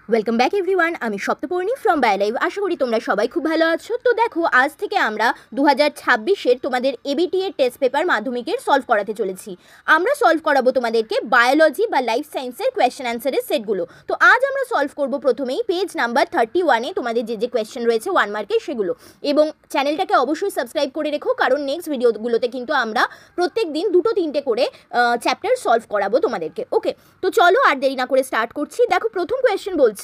Welcome back everyone, আমি Saptaparni from বায়োলাইভ। আশা করি তোমরা সবাই খুব ভালো আছো। তো দেখো, আজ থেকে আমরা 2026-এর তোমাদের এবিটি এর টেস্ট পেপার মাধ্যমিকের সলভ করাতে চলেছি। আমরা সলভ করাবো তোমাদেরকে বায়োলজি বা লাইফ সায়েন্সের কোয়েশ্চেন অ্যান্সারের সেটগুলো। তো আজ আমরা সলভ করব প্রথমেই পেজ নাম্বার 31-এ তোমাদের যে কোয়েশ্চেন রয়েছে 1 মার্কের সেগুলো। এবং চ্যানেলটাকে অবশ্যই সাবস্ক্রাইব করে রেখো, কারণ নেক্সট ভিডিওগুলোতে কিন্তু আমরা প্রত্যেক দিন 2-3টে করে চ্যাপ্টার সলভ করাবো তোমাদেরকে। ওকে, তো চলো আর দেরি না করে স্টার্ট করছি। দেখো, প্রথম কোয়েশ্চেন বলছে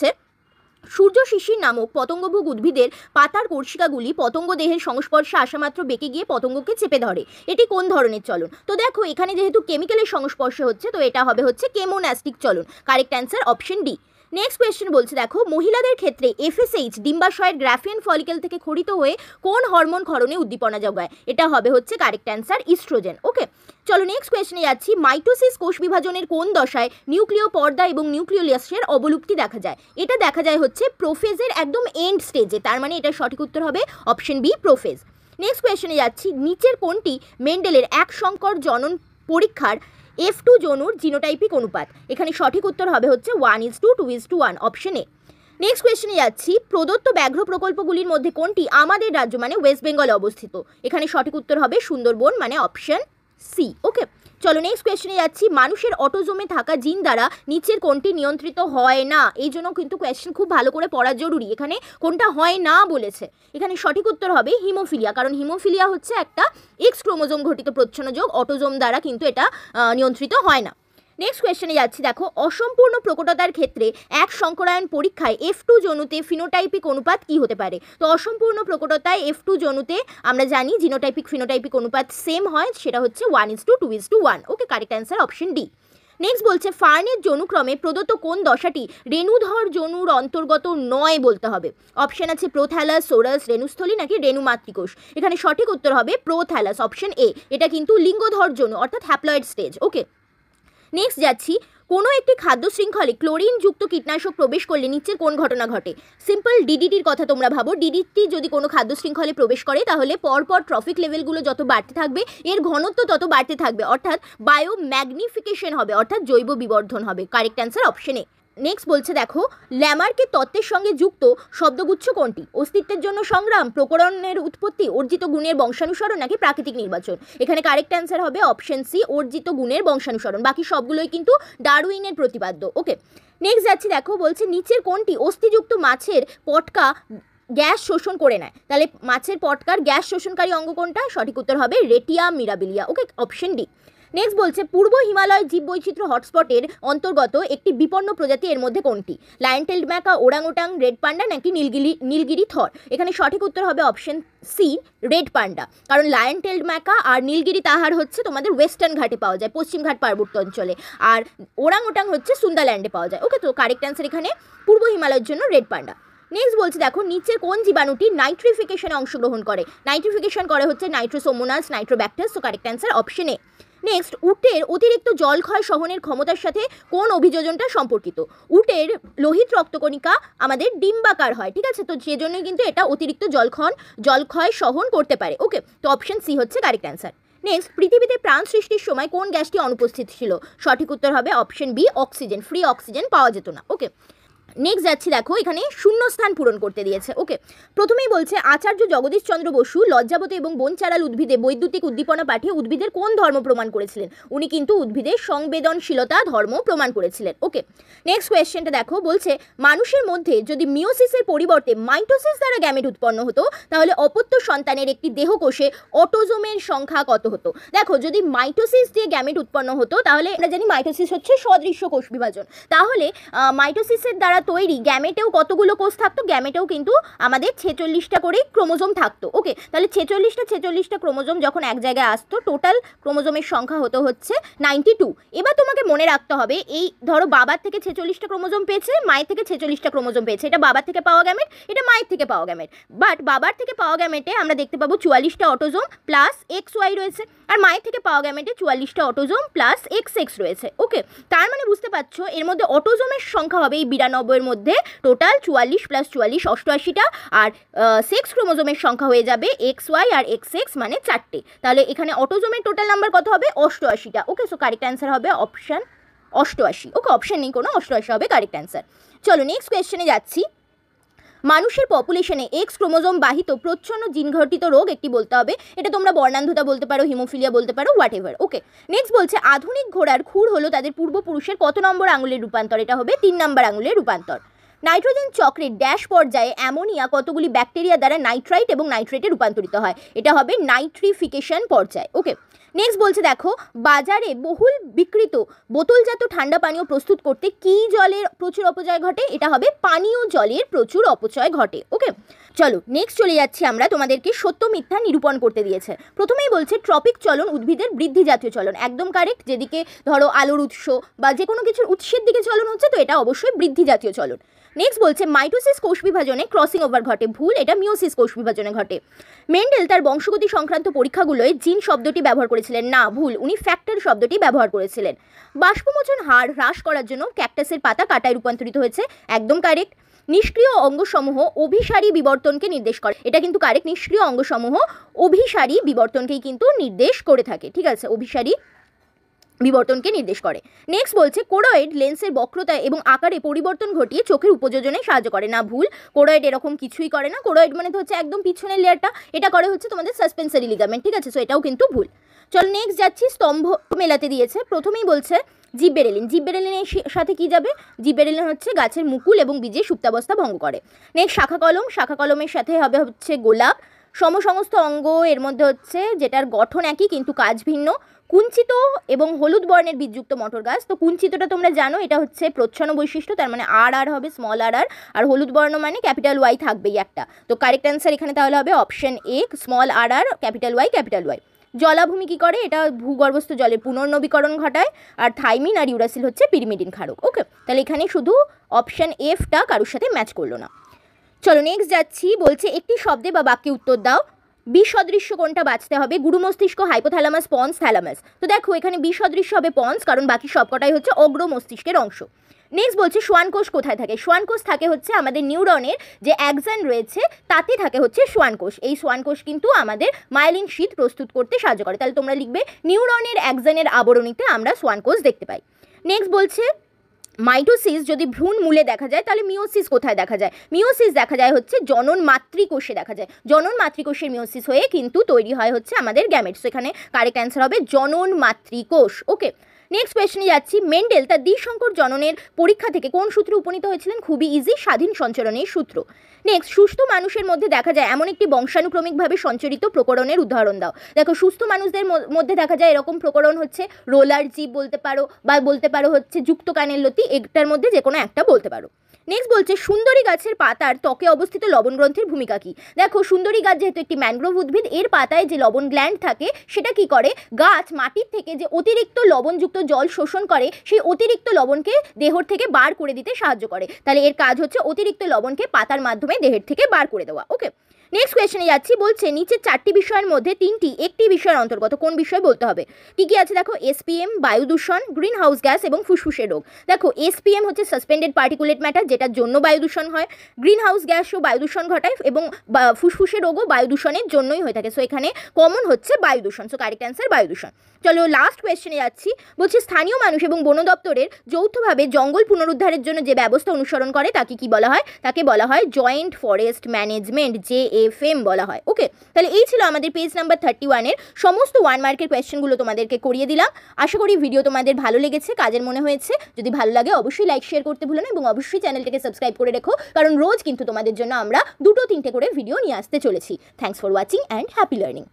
সূর্য শিশির নামক পতঙ্গভোগ উদ্ভিদের পাতার কর্ষিকাগুলি পতঙ্গ দেহের সংস্পর্শে আসামাত্র বেঁকে গিয়ে পতঙ্গকে চেপে ধরে। এটি কোন ধরনের চলন? তো দেখো, এখানে যেহেতু কেমিক্যালের সংস্পর্শে হচ্ছে, তো এটা হবে হচ্ছে কেমোন্যাস্টিক চলন। Correct answer option D. Next question বলছে, দেখো, মহিলাদের ক্ষেত্রে এফএসএইচ ডিম্বাশয়ের গ্রাফিয়ান ফলিকেল থেকে ক্ষরিত হয়ে কোন হরমোন ক্ষরণে উদ্দীপনা যোগায়? এটা হবে হচ্ছে কারেক্ট অ্যান্সার ইস্ট্রোজেন। ওকে, চলো নেক্সট কোয়েশ্চেনে যাচ্ছি। মাইটোসিস কোষ বিভাজনের কোন দশায় নিউক্লিয় পর্দা এবং নিউক্লিওলাসের অবলুপ্তি দেখা যায়? এটা দেখা যায় হচ্ছে প্রোফেজের একদম এন্ড স্টেজে, তার মানে এটা সঠিক উত্তর হবে অপশন বি, প্রোফেজ। নেক্সট কোয়েশ্চেনে যাচ্ছি। নিচের কোনটি মেন্ডেলের এক সংকর জনন পরীক্ষার F2 জনুর জিনোটাইপিক অনুপাত? এখানে সঠিক উত্তর হবে হচ্ছে 1:2:1, অপশন এ। নেক্সট কোয়েশ্চেনে যাচ্ছি। প্রদত্ত ব্যাঘ্র প্রকল্পগুলির মধ্যে কোনটি আমাদের রাজ্য মানে ওয়েস্ট বেঙ্গলে অবস্থিত? এখানে সঠিক উত্তর হবে সুন্দরবন মানে অপশন সি। ওকে, চলো নেক্সট কোয়েশ্চেনে যাচ্ছি। মানুষের অটোজোমে থাকা জিন দ্বারা নিচের কোনটি নিয়ন্ত্রিত হয় না? এই জন্য কিন্তু কোয়েশ্চেন খুব ভালো করে পড়া জরুরি। এখানে কোনটা হয় না বলেছে, এখানে সঠিক উত্তর হবে হিমোফিলিয়া, কারণ হিমোফিলিয়া হচ্ছে একটা এক্স ক্রোমোজোম ঘটিত প্রচ্ছন্নযোগ, অটোজোম দ্বারা কিন্তু এটা নিয়ন্ত্রিত হয় না। নেক্সট কোয়েশ্চেনে যাচ্ছি। দেখো, অসম্পূর্ণ প্রকটতার ক্ষেত্রে এক সংকরায়ন পরীক্ষায় F2 জনুতে ফিনোটাইপিক অনুপাত কি হতে পারে? তো অসম্পূর্ণ প্রকটতায় F2 জনুতে আমরা জানি জিনোটাইপিক ফিনোটাইপিক অনুপাত সেম হয়, সেটা হচ্ছে 1:2:1। Okay, correct answer option D. Next বলছে ফার্নের জনুক্রমে প্রদত্ত কোন দশাটি রেণুধর জনুর অন্তর্গত নয় বলতে হবে? অপশন আছে প্রোথ্যালাস, সোরাস, রেণুস্থলী নাকি রেণুমাতৃকোষ। এখানে সঠিক উত্তর হবে প্রোথ্যালাস, অপশন এ। এটা কিন্তু লিঙ্গধর জনু অর্থাৎ হ্যাপ্লয়েড স্টেজ। ওকে, নেক্সট যাচ্ছি। কোনো একটি খাদ্য শৃঙ্খলে ক্লোরিনযুক্ত কীটনাশক প্রবেশ করলে নিচের কোন ঘটনা ঘটে? সিম্পল ডিডিটির কথা তোমরা ভাবো। ডিডিটি যদি কোনো খাদ্য শৃঙ্খলে প্রবেশ করে, তাহলে পরপর ট্রফিক লেভেলগুলো যত বাড়তে থাকবে এর ঘনত্ব তত বাড়তে থাকবে, অর্থাৎ বায়ো ম্যাগনিফিকেশন হবে, অর্থাৎ জৈব বিবর্ধন হবে। Correct answer option A. Next বলছে, দেখো, ল্যামার্কের তত্ত্বের সঙ্গে যুক্ত শব্দগুচ্ছ কোনটি? অস্তিত্বের জন্য সংগ্রাম, প্রকরণের উৎপত্তি, অর্জিত গুণের বংশানুসরণ নাকি প্রাকৃতিক নির্বাচন? এখানে কারেক্ট অ্যান্সার হবে অপশন সি, অর্জিত গুণের বংশানুসরণ। বাকি সবগুলোই কিন্তু ডারউইনের প্রতিপাদ্য। ওকে, নেক্সট যাচ্ছি। দেখো, বলছে নিচের কোনটি অস্থিযুক্ত মাছের পটকা গ্যাস শোষণ করে নেয়? তাহলে মাছের পটকার গ্যাস শোষণকারী অঙ্গ কোনটা? সঠিক উত্তর হবে রেটিয়া মিরাবিলিয়া। ওকে, অপশন ডি। নেক্সট বলছে পূর্ব হিমালয় জীববৈচিত্র্য হটস্পটের অন্তর্গত একটি বিপন্ন প্রজাতি এর মধ্যে কোনটি? Lion tailed maca, orangutan, red panda নাকি নীলগিরি থর? এখানে সঠিক উত্তর হবে অপশন সি, রেড পান্ডা, কারণ লায়ন টেইলড ম্যাকা আর নীলগিরি তাহার হচ্ছে তোমাদের ওয়েস্টার্ন ঘাটে পাওয়া যায়, পশ্চিম ঘাট পার্বত্য অঞ্চলে, আর ওরাংওটাং হচ্ছে সুন্দাল্যান্ডে পাওয়া যায়। ওকে, তো কারেক্ট অ্যান্সার এখানে পূর্ব হিমালয়ের জন্য রেড পান্ডা। নেক্সট বলছে, দেখো, নিচের কোন জীবাণুটি নাইট্রিফিকেশনে অংশগ্রহণ করে? নাইট্রিফিকেশন করে হচ্ছে নাইট্রোসোমোনাস, নাইট্রোব্যাক্টাস। তো correct answer option A. Next, উটের অতিরিক্ত জলক্ষয় সহনের ক্ষমতার সাথে কোন অভিযোজনটা সম্পর্কিত? উটের লোহিত রক্তকণিকা আমাদের ডিম্বাকার হয়, ঠিক আছে, তো সেজন্যই কিন্তু এটা অতিরিক্ত জলক্ষয় সহন করতে পারে। ওকে, তো অপশন সি হচ্ছে কারেক্ট অ্যান্সার। নেক্সট, পৃথিবীতে প্রাণ সৃষ্টির সময় কোন গ্যাসটি অনুপস্থিত ছিল? সঠিক উত্তর হবে option B, oxygen. Free oxygen পাওয়া যেত না। ওকে, নেক্সট যাচ্ছি। দেখো, এখানে শূন্যস্থান পূরণ করতে দিয়েছে। ওকে, প্রথমেই বলছে আচার্য জগদীশচন্দ্র বসু লজ্জাবতী এবং বনচারাল উদ্ভিদে বৈদ্যুতিক উদ্দীপনা পাঠিয়ে উদ্ভিদের কোন ধর্ম প্রমাণ করেছিলেন? উনি কিন্তু উদ্ভিদের সংবেদনশীলতা ধর্ম প্রমাণ করেছিলেন। ওকে, নেক্সট কোয়েশ্চেনটা দেখো, বলছে মানুষের মধ্যে যদি মিওসিসের পরিবর্তে মাইটোসিস দ্বারা গ্যামেট উৎপন্ন হতো, তাহলে অপত্য সন্তানের একটি দেহকোষে অটোজোমের সংখ্যা কত হতো? দেখো, যদি মাইটোসিস দিয়ে গ্যামেট উৎপন্ন হতো, তাহলে আমরা জানি মাইটোসিস হচ্ছে সদৃশ্য কোষ বিভাজন, তাহলে মাইটোসিসের দ্বারা তৈরি গ্যামেটেও কতগুলো কোষ থাকতো? গ্যামেটেও কিন্তু আমাদের 46টা করে ক্রোমোজোম থাকতো। ওকে, তাহলে 46টা ক্রোমোজোম যখন এক জায়গায় আসতো, টোটাল ক্রোমোজোমের সংখ্যা হতো হচ্ছে 92। এবার তোমাকে মনে রাখতে হবে, এই ধরো বাবার থেকে 46টা ক্রোমোজোম পেয়েছে, মায়ের থেকে 46টা ক্রোমোজোম পেয়েছে, এটা বাবার থেকে পাওয়া গ্যামেট, এটা মায়ের থেকে পাওয়া গ্যামেট। বাট বাবার থেকে পাওয়া গ্যামেটে আমরা দেখতে পাবো 44টা অটোজোম প্লাস XY রয়েছে, আর মায়ের থেকে পাওয়া গ্যামেটে 44টা অটোজোম প্লাস XX রয়েছে। ওকে, তার মানে বুঝতে পারছো এর মধ্যে অটোজোমের সংখ্যা হবে এই 92 এর মধ্যে টোটাল 44 + 44 88টা, আর সেক্স ক্রোমোজোমের সংখ্যা হয়ে যাবে XY আর XX মানে 4টে। তাহলে এখানে অটোজোমের টোটাল নাম্বার কত হবে? 88টা। ওকে, সো কারেক্ট অ্যান্সার হবে অপশন 88। ওকে, অপশন নেই কোনো, 88 হবে কারেক্ট অ্যান্সার। চলো নেক্সট কোয়েশ্চেনে যাচ্ছি। মানুষের পপুলেশনে এক্স ক্রোমোজোম বাহিত প্রচ্ছন্ন জিনঘটিত রোগ একটি বলতে হবে। এটা তোমরা বর্ণান্ধতা বলতে পারো, হিমোফিলিয়া বলতে পারো, হোয়াট এভার। ওকে, নেক্সট বলছে আধুনিক ঘোড়ার খুর হলো তাদের পূর্বপুরুষের কত নম্বর আঙুলের রূপান্তর? এটা হবে 3 নম্বর আঙুলের রূপান্তর। নাইট্রোজেন চক্রের ড্যাশ পর্যায়ে অ্যামোনিয়া কতগুলি ব্যাকটেরিয়া দ্বারা নাইট্রাইট এবং নাইট্রেটে রূপান্তরিত হয়? এটা হবে নাইট্রিফিকেশন পর্যায়। ওকে, নেক্সট বলছে দেখো বাজারে বহুল বিক্রিত বোতলজাত ঠান্ডা পানীয় প্রস্তুত করতে কি জলের প্রচুর অপচয় ঘটে? এটা হবে পানীয় জলের প্রচুর অপচয় ঘটে। ওকে, চলো নেক্সট চলে যাচ্ছি আমরা, তোমাদেরকে সত্য মিথ্যা নিরূপণ করতে দিয়েছে। প্রথমেই বলছে ট্রপিক চলন উদ্ভিদের বৃদ্ধি জাতীয় চলন, একদম কারেক্ট। যেদিকে ধরো আলোর উৎস বা যে কোনো কিছুর উৎসের দিকে চলন হচ্ছে তো এটা অবশ্যই বৃদ্ধি জাতীয় চলন। নেক্সট বলছে মাইটোসিস কোষ বিভাজনে ক্রসিং ওভার ঘটে, ভুল। এটা মিওসিস কোষ বিভাজনে ঘটে। মেন্ডেল তার বংশগতি সংক্রান্ত পরীক্ষাগুলোয় জিন শব্দটি ব্যবহার করেছিলেন, না ভুল, উনি ফ্যাক্টর শব্দটি ব্যবহার করেছিলেন। বাষ্পমোচন হার হ্রাস করার জন্য ক্যাকটাসের পাতা কাটায় রূপান্তরিত হয়েছে, একদম কারেক্ট। নিষ্ক্রিয় অঙ্গসমূহ অভিসারী বিবর্তনকে নির্দেশ করে, এটা কিন্তু কারেক্ট। নিষ্ক্রিয় অঙ্গসমূহ অভিসারী বিবর্তনকেই কিন্তু নির্দেশ করে থাকে, ঠিক আছে, অভিসারী বিবর্তনকে নির্দেশ করে। নেক্সট বলছে কোরয়েড লেন্সের বক্রতা এবং আকারে পরিবর্তন ঘটিয়ে চোখের উপযোজনায় সাহায্য করে, না ভুল, কোরয়েড এরকম কিছুই করে না। কোরয়েড মানে তো হচ্ছে একদম পিছনের লেয়ারটা, এটা করে হচ্ছে তোমাদের সাসপেন্সারি লিগামেন্ট, ঠিক আছে, সো এটাও কিন্তু ভুল। চলো নেক্সট যাচ্ছি, স্তম্ভ মেলাতে দিয়েছে। প্রথমেই বলছে জিববেরেলিন, জিববেরেলিনের সাথে কি যাবে? জিববেরেলিন হচ্ছে গাছের মুকুল এবং বীজের সুপ্তাবস্থা ভঙ্গ করে। নেক্সট শাখা কলম, শাখা কলমের সাথে হবে হচ্ছে গোলাপ। সমস্ত অঙ্গ এর মধ্যে হচ্ছে যেটার গঠন একই কিন্তু কাজ ভিন্ন। কুঞ্চিত এবং হলুদ বর্ণের বীজযুক্ত মটর গাছ, তো কুঞ্চিতটা তোমরা জানো এটা হচ্ছে প্রচ্ছন্ন বৈশিষ্ট্য, তার মানে আর হবে স্মল আর হলুদ বর্ণ মানে ক্যাপিটাল ওয়াই থাকবেই একটা। তো কারেক্ট অ্যান্সার এখানে তাহলে হবে অপশন এ, স্মল আর ক্যাপিটাল ওয়াই ক্যাপিটাল ওয়াই। জলাভূমি কী করে? এটা ভূগর্ভস্থ জলের পুনর্নবীকরণ ঘটায়। আর থাইমিন আর ইউরাসিল হচ্ছে পিরিমিডিন ক্ষারক। ওকে, তাহলে এখানে শুধু অপশন এফটা কারোর সাথে ম্যাচ করলো না। চলো নেক্সট যাচ্ছি, বলছে একটি শব্দে বা বাক্যে উত্তর দাও। বিসদৃশ্য কোনটা বাঁচতে হবে? গুরু মস্তিষ্ক, হাইপোথ্যালামাস, পন্স, থ্যালামাস। তো দেখো এখানে বিসদৃশ্য হবে পন্স, কারণ বাকি সবকটাই হচ্ছে অগ্র মস্তিষ্কের অংশ। নেক্সট বলছে শ্বানকোষ কোথায় থাকে? শ্বানকোষ থাকে হচ্ছে আমাদের নিউরনের যে অ্যাক্সন রয়েছে তাতে থাকে হচ্ছে শ্বানকোষ। এই শ্বানকোষ কিন্তু আমাদের মায়েলিন শীত প্রস্তুত করতে সাহায্য করে, তাহলে তোমরা লিখবে নিউরনের অ্যাক্সনের আবরণীতে আমরা শ্বানকোষ দেখতে পাই। নেক্সট বলছে মাইটোসিস যদি ভ্রূণ মূলে দেখা যায় তাহলে মিওসিস কোথায় দেখা যায়? মিওসিস দেখা যায় হচ্ছে জনন মাতৃকোষে দেখা যায়। জনন মাতৃকোষের মিওসিস হয়ে কিন্তু তৈরি হয় হচ্ছে আমাদের গ্যামেটস। এখানে কারেক্ট অ্যান্সার হবে জনন মাতৃকোষ। ওকে, নেক্সট কোয়েশ্চনে যাচ্ছি। মেন্ডেল তার দ্বিসংকর জননের পরীক্ষা থেকে কোন সূত্রে উপনীত হয়েছিলেন? খুবই ইজি, স্বাধীন সঞ্চরণের সূত্র। নেক্সট সুস্থ মানুষের মধ্যে দেখা যায় এমন একটি বংশানুক্রমিকভাবে সঞ্চরিত প্রকরণের উদাহরণ দাও। দেখো সুস্থ মানুষদের মধ্যে দেখা যায় এরকম প্রকরণ হচ্ছে রোলার জীব বলতে পারো, বা বলতে পারো হচ্ছে যুক্ত কানের লতি, একটার মধ্যে যে কোনো একটা বলতে পারো। নেক্সট বলছে সুন্দরী গাছের পাতার ত্বকে অবস্থিত লবণ গ্রন্থির ভূমিকা কী? দেখো সুন্দরী গাছ যেহেতু একটি ম্যানগ্রোভ উদ্ভিদ, এর পাতায় যে লবণ গ্ল্যান্ড থাকে সেটা কি করে? গাছ মাটির থেকে যে অতিরিক্ত লবণযুক্ত জল শোষণ করে সেই অতিরিক্ত লবণকে দেহর থেকে বার করে দিতে সাহায্য করে। তাহলে এর কাজ হচ্ছে অতিরিক্ত লবণকে পাতার মাধ্যমে দেহের থেকে বার করে দেওয়া। ওকে, নেক্সট কোয়েশ্চনে যাচ্ছি। বলছে নিচের 4টি বিষয়ের মধ্যে 3টি একটি বিষয়ের অন্তর্গত, কোন বিষয় বলতে হবে? কি কি আছে দেখো, এসপিএম বায়ু দূষণ, গ্রিন হাউস গ্যাস এবং ফুসফুসের রোগ। দেখো এসপিএম হচ্ছে সাসপেন্ডেড পার্টিকুলেট ম্যাটার, যেটার জন্য বায়ু দূষণ হয়। গ্রিন হাউস গ্যাসও বায়ু দূষণ ঘটায় এবং ফুসফুসের রোগও বায়ু দূষণের জন্যই হয়ে থাকে। সো এখানে কমন হচ্ছে বায়ু দূষণ, সো কারেক্ট অ্যান্সার বায়ু দূষণ। চলো লাস্ট কোয়েশ্চনে যাচ্ছি। বলছে স্থানীয় মানুষ এবং বন দপ্তরের যৌথভাবে জঙ্গল পুনরুদ্ধারের জন্য যে ব্যবস্থা অনুসরণ করে তাকে কি বলা হয়? তাকে বলা হয় জয়েন্ট ফরেস্ট ম্যানেজমেন্ট, JFM বলা হয়। ওকে, তাহলে এই ছিল আমাদের পেজ নাম্বার 31-এর সমস্ত 1 মার্কের কোয়েশ্চেনগুলো তোমাদেরকে করিয়ে দিলাম। আশা করি ভিডিও তোমাদের ভালো লেগেছে, কাজের মনে হয়েছে। যদি ভালো লাগে অবশ্যই লাইক শেয়ার করতে ভুলো না এবং অবশ্যই চ্যানেলটাকে সাবস্ক্রাইব করে রেখো, কারণ রোজ কিন্তু তোমাদের জন্য আমরা 2-3টে করে ভিডিও নিয়ে আসতে চলেছি। Thanks for watching and happy learning.